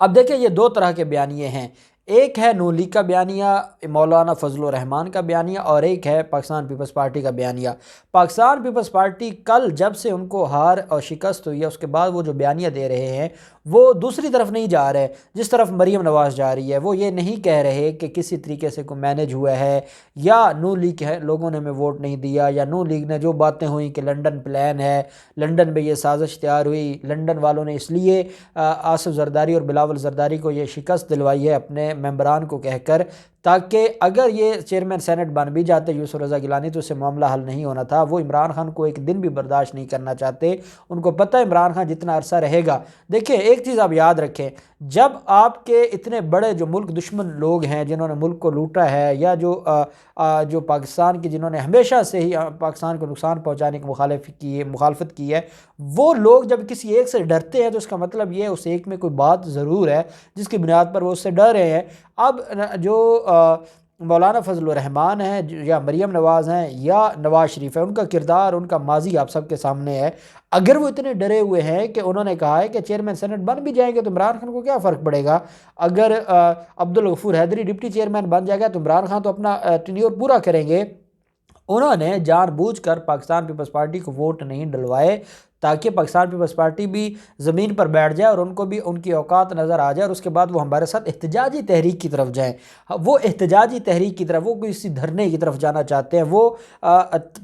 اب دیکھیں یہ دو طرح کے بیانیے ہیں، ایک ہے نون لیگ کا بیانیہ مولانا فضل الرحمان کا بیانیہ، اور ایک ہے پاکستان پیپلز پارٹی کا بیانیہ۔ پاکستان پیپلز پارٹی کل جب سے ان کو ہار اور شکست ہوئی ہے اس کے بعد وہ جو بیانیہ دے رہے ہیں وہ دوسری طرف نہیں جا رہے جس طرف مریم نواز جا رہی ہے۔ وہ یہ نہیں کہہ رہے کہ کسی طریقے سے کوئی مینج ہوا ہے یا نون لیگ ہے لوگوں نے ہمیں ووٹ نہیں دیا، یا نون لیگ نے جو باتیں ہوئیں کہ لنڈن پلان ہے، لنڈن میں یہ سازش تیار ہوئی، لنڈن والوں نے اس لیے آصف زرداری اور بلاول زرداری کو یہ شکست دلوائی ہے اپنے ممبران کو کہہ کر، تاکہ اگر یہ چیئرمین سینٹ بن بھی جاتے یوسف رضا گیلانی تو اس سے معاملہ حل نہیں ہونا تھا۔ وہ عمران خان کو ایک دن بھی برداشت نہیں کرنا چاہتے، ان کو پتہ ہے عمران خان جتنا عرصہ رہے گا۔ دیکھیں ایک چیز آپ یاد رکھیں، جب آپ کے اتنے بڑے جو ملک دشمن لوگ ہیں جنہوں نے ملک کو لوٹا ہے، یا جو پاکستان کی جنہوں نے ہمیشہ سے ہی پاکستان کو نقصان پہنچانے کی مخالفت کی ہے، وہ لوگ جب کسی ایک سے ڈرتے ہیں تو اس کا مطلب یہ ہے اس ایک میں کوئی بات ضرور ہے جس کی بنیاد پر وہ اس سے ڈر رہے ہیں۔ اب جو مولانا فضل الرحمان ہیں یا مریم نواز ہیں یا نواز شریف ہے، ان کا کردار، ان کا ماضی آپ سب کے سامنے ہے۔ اگر وہ اتنے ڈرے ہوئے ہیں کہ انہوں نے کہا ہے کہ چیئرمین سینٹ بن بھی جائیں گے تو عمران خان کو کیا فرق پڑے گا، اگر عبدالغفور حیدری ڈپٹی چیئرمین بن جائے گا تو عمران خان تو اپنا ٹینیور پورا کریں گے۔ انہوں نے جان بوجھ کر پاکستان پیپلز پارٹی کو ووٹ نہیں ڈلوائے تاکہ پاکستان پیپلز پارٹی بھی زمین پر بیٹھ جائے اور ان کو بھی ان کی اوقات نظر آ جائے، اور اس کے بعد وہ ہمارے ساتھ احتجاجی تحریک کی طرف جائیں۔ وہ احتجاجی تحریک کی طرف، وہ کسی دھرنے کی طرف جانا چاہتے ہیں، وہ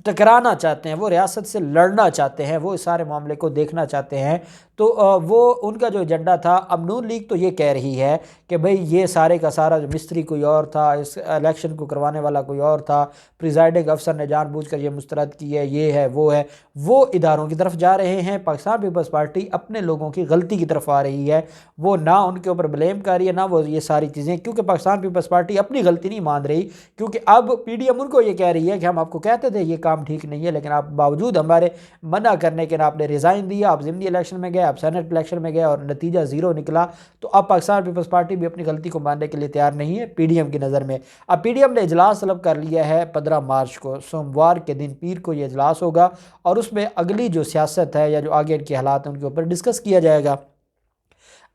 ٹکرانا چاہتے ہیں، وہ ریاست سے لڑنا چاہتے ہیں، وہ اس سارے معاملے کو دیکھنا چاہتے ہیں۔ تو وہ ان کا جو ایجنڈا تھا۔ اب نون لیگ تو یہ کہہ رہی ہے کہ بھئی یہ سارے کا سارا جو مستری کوئی اور تھا، اس الیکشن کو کروانے والا کوئی اور تھا، پریزائڈنگ افسر نے جان بوجھ کر یہ مسترد کی ہے، یہ ہے وہ ہے، وہ اداروں کی طرف جا رہے ہیں۔ پاکستان پیپلز پارٹی اپنے لوگوں کی غلطی کی طرف آ رہی ہے، وہ نہ ان کے اوپر بلیم کر رہی ہے، نہ وہ یہ ساری چیزیں، کیونکہ پاکستان پیپلز پارٹی اپنی غلطی نہیں مان رہی، کیونکہ اب پی ڈی ایم ان کو یہ کہہ رہی ہے کہ ہم آپ کو کہتے تھے یہ کام ٹھیک نہیں ہے، لیکن آپ باوجود ہمارے منع کرنے کے آپ نے ریزائن دیا، آپ ضمنی الیکشن میں گئے، آپ سینٹ الیکشن میں گئے اور نتیجہ زیرو نکلا۔ تو اب پاکستان پیپلز پارٹی بھی اپنی غلطی کو ماننے کے لیے تیار نہیں ہے پی ڈی ایم کی نظر میں۔ اب پی ڈی ایم نے اجلاس طلب کر لیا ہے 15 مارچ کو، سوموار کے دن پیر کو یہ اجلاس ہوگا، اور اس میں اگلی جو سیاست ہے یا جو آگے کے حالات ہیں ان کے اوپر ڈسکس کیا جائے گا۔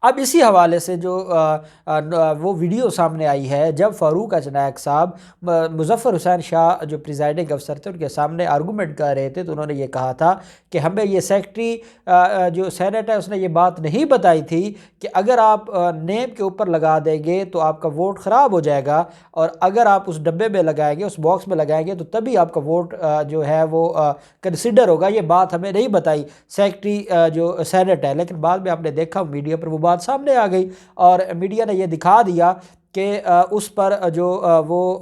اب اسی حوالے سے جو وہ ویڈیو سامنے آئی ہے جب فاروق اچنائک صاحب مظفر حسین شاہ جو پریزائڈنگ افسر تھے ان کے سامنے آرگومنٹ کر رہے تھے، تو انہوں نے یہ کہا تھا کہ ہمیں یہ سیکٹری جو سینٹ ہے اس نے یہ بات نہیں بتائی تھی کہ اگر آپ نیم کے اوپر لگا دیں گے تو آپ کا ووٹ خراب ہو جائے گا، اور اگر آپ اس ڈبے میں لگائیں گے، اس باکس میں لگائیں گے تو تبھی آپ کا ووٹ جو ہے وہ کنسیڈر ہوگا۔ یہ بات ہمیں نہیں بتائی سیکٹری جو سینٹ ہے، لیکن بعد میں آپ نے دیکھا میڈیا پر وہ بات سامنے آ گئی، اور میڈیا نے یہ دکھا دیا کہ اس پر جو وہ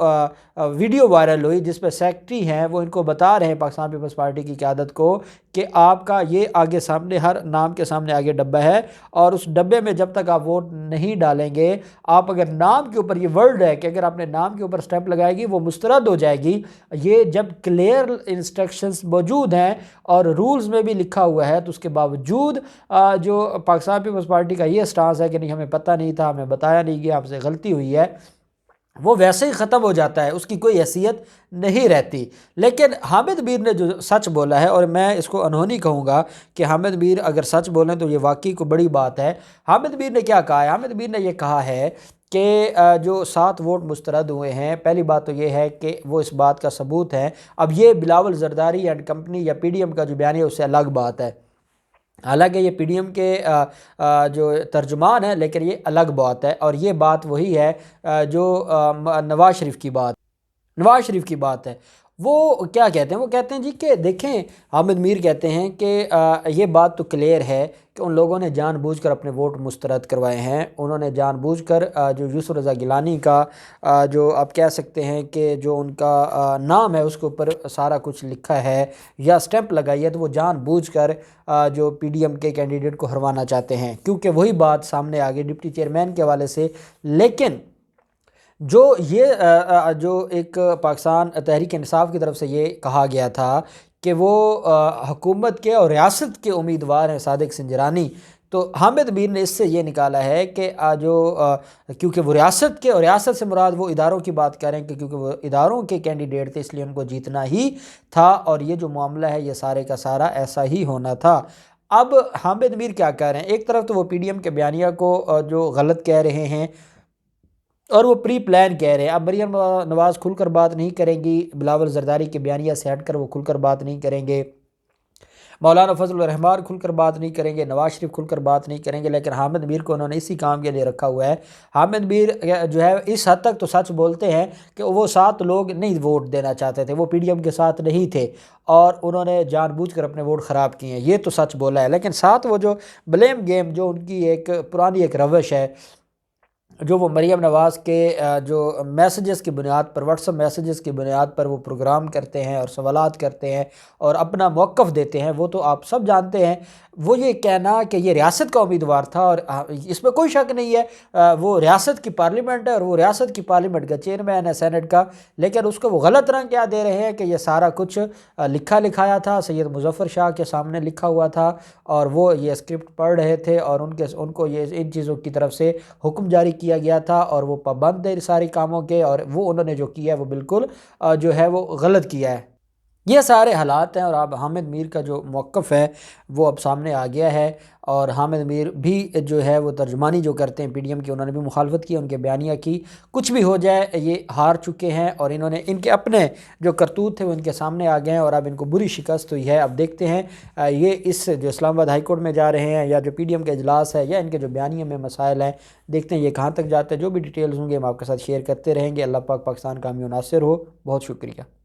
ویڈیو وائرل ہوئی جس پہ سیکٹری ہیں وہ ان کو بتا رہے ہیں پاکستان پیپلز پارٹی کی قیادت کو کہ آپ کا یہ آگے سامنے ہر نام کے سامنے آگے ڈبہ ہے، اور اس ڈبے میں جب تک آپ ووٹ نہیں ڈالیں گے، آپ اگر نام کے اوپر، یہ ورڈ ہے کہ اگر آپ نے نام کے اوپر سٹیمپ لگائے گی وہ مسترد ہو جائے گی۔ یہ جب کلیئر انسٹرکشنز موجود ہیں اور رولز میں بھی لکھا ہوا ہے، تو اس کے باوجود جو پاکستان پیپلز پارٹی کا یہ سٹانس ہے کہ نہیں ہمیں پتہ نہیں تھا، ہمیں بتایا نہیں گیا، ہم سے غلطی ہوئی ہے، وہ ویسے ہی ختم ہو جاتا ہے، اس کی کوئی حیثیت نہیں رہتی۔ لیکن حامد میر نے جو سچ بولا ہے، اور میں اس کو انہونی کہوں گا کہ حامد میر اگر سچ بولیں تو یہ واقعی کو بڑی بات ہے۔ حامد میر نے کیا کہا ہے؟ حامد میر نے یہ کہا ہے کہ جو 7 ووٹ مسترد ہوئے ہیں، پہلی بات تو یہ ہے کہ وہ اس بات کا ثبوت ہے۔ اب یہ بلاول زرداری اینڈ کمپنی یا پی ڈی ایم کا جو بیان ہے اس سے الگ بات ہے، حالانکہ یہ پی ڈی ایم کے جو ترجمان ہے، لیکن یہ الگ بات ہے، اور یہ بات وہی ہے جو نواز شریف کی بات ہے۔ وہ کیا کہتے ہیں؟ وہ کہتے ہیں جی کہ دیکھیں، حامد میر کہتے ہیں کہ یہ بات تو کلیئر ہے کہ ان لوگوں نے جان بوجھ کر اپنے ووٹ مسترد کروائے ہیں، انہوں نے جان بوجھ کر جو یوسف رضا گیلانی کا جو آپ کہہ سکتے ہیں کہ جو ان کا نام ہے اس کے اوپر سارا کچھ لکھا ہے یا سٹیمپ لگائی ہے، تو وہ جان بوجھ کر جو پی ڈی ایم کے کینڈیڈیٹ کو ہروانا چاہتے ہیں، کیونکہ وہی بات سامنے آ گئی ڈپٹی چیئرمین کے حوالے سے۔ لیکن جو یہ جو ایک پاکستان تحریک انصاف کی طرف سے یہ کہا گیا تھا کہ وہ حکومت کے اور ریاست کے امیدوار ہیں صادق سنجرانی، تو حامد میر نے اس سے یہ نکالا ہے کہ جو کیونکہ وہ ریاست کے، اور ریاست سے مراد وہ اداروں کی بات کر رہے ہیں کہ کیونکہ وہ اداروں کے کینڈیڈیٹ تھے اس لیے ان کو جیتنا ہی تھا، اور یہ جو معاملہ ہے یہ سارے کا سارا ایسا ہی ہونا تھا۔ اب حامد میر کیا کہہ رہے ہیں؟ ایک طرف تو وہ پی ڈی ایم کے بیانیہ کو جو غلط کہہ رہے ہیں اور وہ پری پلان کہہ رہے ہیں. اب مریم نواز کھل کر بات نہیں کریں گی، بلاول زرداری کے بیانیہ سے ہٹ کر وہ کھل کر بات نہیں کریں گے، مولانا فضل الرحمان کھل کر بات نہیں کریں گے، نواز شریف کھل کر بات نہیں کریں گے، لیکن حامد میر کو انہوں نے اسی کام کے لیے رکھا ہوا ہے. حامد میر جو ہے اس حد تک تو سچ بولتے ہیں کہ وہ 7 لوگ نہیں ووٹ دینا چاہتے تھے، وہ پی ڈی ایم کے ساتھ نہیں تھے اور انہوں نے جان بوجھ کر اپنے ووٹ خراب کیے ہیں، یہ تو سچ بولا ہے. لیکن ساتھ وہ جو بلیم گیم جو ان کی ایک پرانی ایک روش ہے، جو وہ مریم نواز کے جو میسیجز کی بنیاد پر، واٹس ایپ میسیجز کی بنیاد پر وہ پروگرام کرتے ہیں اور سوالات کرتے ہیں اور اپنا موقف دیتے ہیں، وہ تو آپ سب جانتے ہیں. وہ یہ کہنا کہ یہ ریاست کا امیدوار تھا اور اس میں کوئی شک نہیں ہے، وہ ریاست کی پارلیمنٹ ہے اور وہ ریاست کی پارلیمنٹ کا چیئرمین ہے سینٹ کا، لیکن اس کو وہ غلط رنگ کیا دے رہے ہیں کہ یہ سارا کچھ لکھا لکھایا تھا، سید مظفر شاہ کے سامنے لکھا ہوا تھا اور وہ یہ اسکرپٹ پڑھ رہے تھے اور ان کو یہ ان چیزوں کی طرف سے حکم جاری کیا گیا تھا اور وہ پابند ہے سارے کاموں کے، اور وہ انہوں نے جو کیا ہے وہ بالکل جو ہے وہ غلط کیا ہے. یہ سارے حالات ہیں اور اب حامد میر کا جو موقف ہے وہ اب سامنے آ گیا ہے، اور حامد میر بھی جو ہے وہ ترجمانی جو کرتے ہیں پی ڈی ایم کی، انہوں نے بھی مخالفت کی، ان کے بیانیہ کی. کچھ بھی ہو جائے یہ ہار چکے ہیں اور انہوں نے ان کے اپنے جو کرتوت تھے وہ ان کے سامنے آ گئے ہیں اور اب ان کو بری شکست ہوئی ہے. اب دیکھتے ہیں یہ اس جو اسلام آباد ہائی کورٹ میں جا رہے ہیں یا جو پی ڈی ایم کا اجلاس ہے یا ان کے جو بیانیہ میں مسائل ہیں، دیکھتے ہیں یہ کہاں تک جاتے ہیں. جو بھی ڈیٹیلز ہوں گے ہم آپ کے ساتھ شیئر کرتے رہیں گے. اللہ پاک پاکستان کا حامی و ناصر ہو. بہت شکریہ.